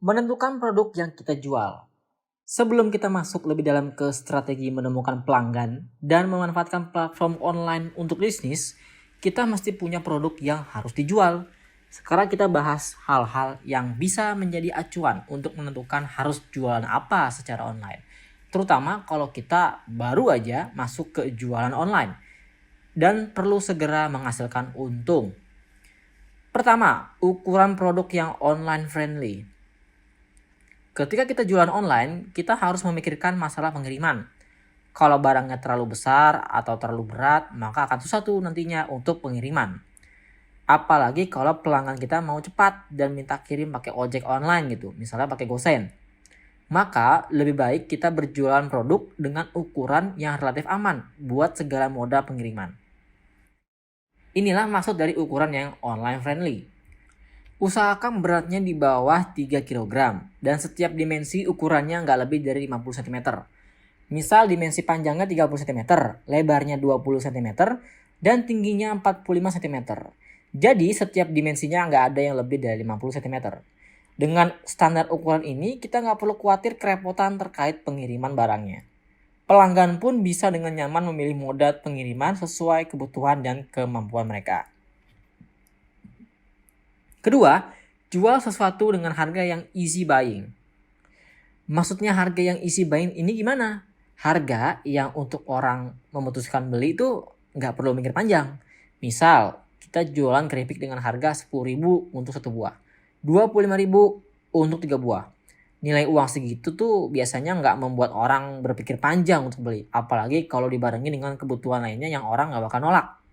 Menentukan produk yang kita jual. Sebelum kita masuk lebih dalam ke strategi menemukan pelanggan dan memanfaatkan platform online untuk bisnis, kita mesti punya produk yang harus dijual. Sekarang kita bahas hal-hal yang bisa menjadi acuan untuk menentukan harus jualan apa secara online. Terutama kalau kita baru aja masuk ke jualan online dan perlu segera menghasilkan untung. Pertama, ukuran produk yang online friendly. Ketika kita jualan online, kita harus memikirkan masalah pengiriman. Kalau barangnya terlalu besar atau terlalu berat, maka akan susah tuh nantinya untuk pengiriman. Apalagi kalau pelanggan kita mau cepat dan minta kirim pakai ojek online gitu, misalnya pakai GoSend. Maka lebih baik kita berjualan produk dengan ukuran yang relatif aman buat segala moda pengiriman. Inilah maksud dari ukuran yang online friendly. Usahakan beratnya di bawah 3 kg dan setiap dimensi ukurannya nggak lebih dari 50 cm. Misal dimensi panjangnya 30 cm, lebarnya 20 cm, dan tingginya 45 cm. Jadi setiap dimensinya nggak ada yang lebih dari 50 cm. Dengan standar ukuran ini, kita nggak perlu khawatir kerepotan terkait pengiriman barangnya. Pelanggan pun bisa dengan nyaman memilih moda pengiriman sesuai kebutuhan dan kemampuan mereka. Kedua, jual sesuatu dengan harga yang easy buying. Maksudnya harga yang easy buying ini gimana? Harga yang untuk orang memutuskan beli itu nggak perlu mikir panjang. Misal, kita jualan keripik dengan harga 10.000 untuk satu buah, 25.000 untuk 3 buah. Nilai uang segitu tuh biasanya nggak membuat orang berpikir panjang untuk beli. Apalagi kalau dibarengi dengan kebutuhan lainnya yang orang nggak bakal nolak.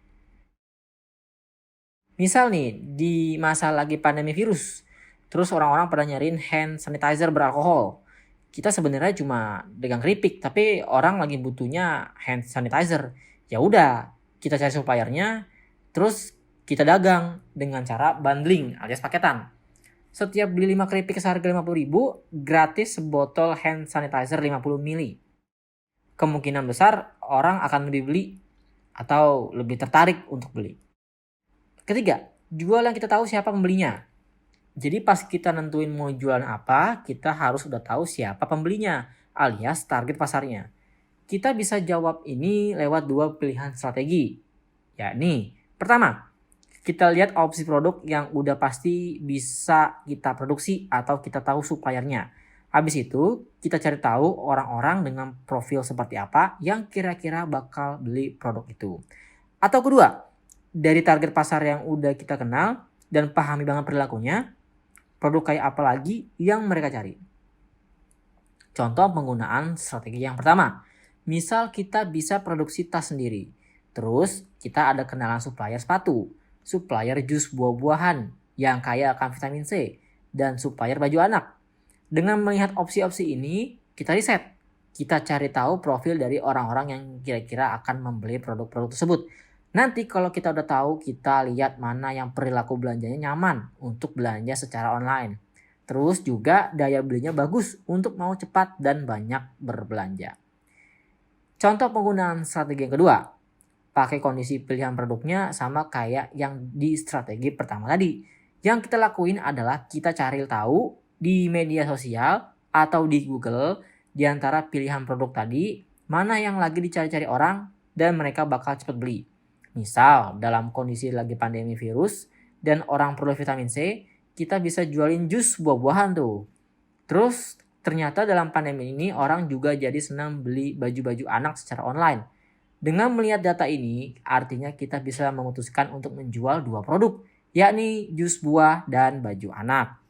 Misal nih, di masa lagi pandemi virus, terus orang-orang pada nyariin hand sanitizer beralkohol. Kita sebenarnya cuma dagang keripik, tapi orang lagi butuhnya hand sanitizer. Ya udah, kita cari suppliernya, terus kita dagang dengan cara bundling alias paketan. Setiap beli 5 keripik seharga 50.000, gratis sebotol hand sanitizer 50 ml. Kemungkinan besar orang akan lebih beli atau lebih tertarik untuk beli. Ketiga, jual yang kita tahu siapa pembelinya. Jadi pas kita nentuin mau jualan apa, kita harus udah tahu siapa pembelinya, alias target pasarnya. Kita bisa jawab ini lewat dua pilihan strategi. Yakni, pertama, kita lihat opsi produk yang udah pasti bisa kita produksi atau kita tahu suppliernya. Habis itu, kita cari tahu orang-orang dengan profil seperti apa yang kira-kira bakal beli produk itu. Atau kedua, dari target pasar yang udah kita kenal dan pahami banget perilakunya, produk kayak apa lagi yang mereka cari. Contoh penggunaan strategi yang pertama. Misal kita bisa produksi tas sendiri. Terus kita ada kenalan supplier sepatu, supplier jus buah-buahan yang kaya akan vitamin C, dan supplier baju anak. Dengan melihat opsi-opsi ini, kita riset. Kita cari tahu profil dari orang-orang yang kira-kira akan membeli produk-produk tersebut. Nanti kalau kita udah tahu, kita lihat mana yang perilaku belanjanya nyaman untuk belanja secara online. Terus juga daya belinya bagus untuk mau cepat dan banyak berbelanja. Contoh penggunaan strategi yang kedua. Pakai kondisi pilihan produknya sama kayak yang di strategi pertama tadi. Yang kita lakuin adalah kita cari tahu di media sosial atau di Google di antara pilihan produk tadi, mana yang lagi dicari-cari orang dan mereka bakal cepat beli. Misal dalam kondisi lagi pandemi virus dan orang perlu vitamin C, kita bisa jualin jus buah-buahan tuh. Terus ternyata dalam pandemi ini orang juga jadi senang beli baju-baju anak secara online. Dengan melihat data ini, artinya kita bisa memutuskan untuk menjual dua produk, yakni jus buah dan baju anak.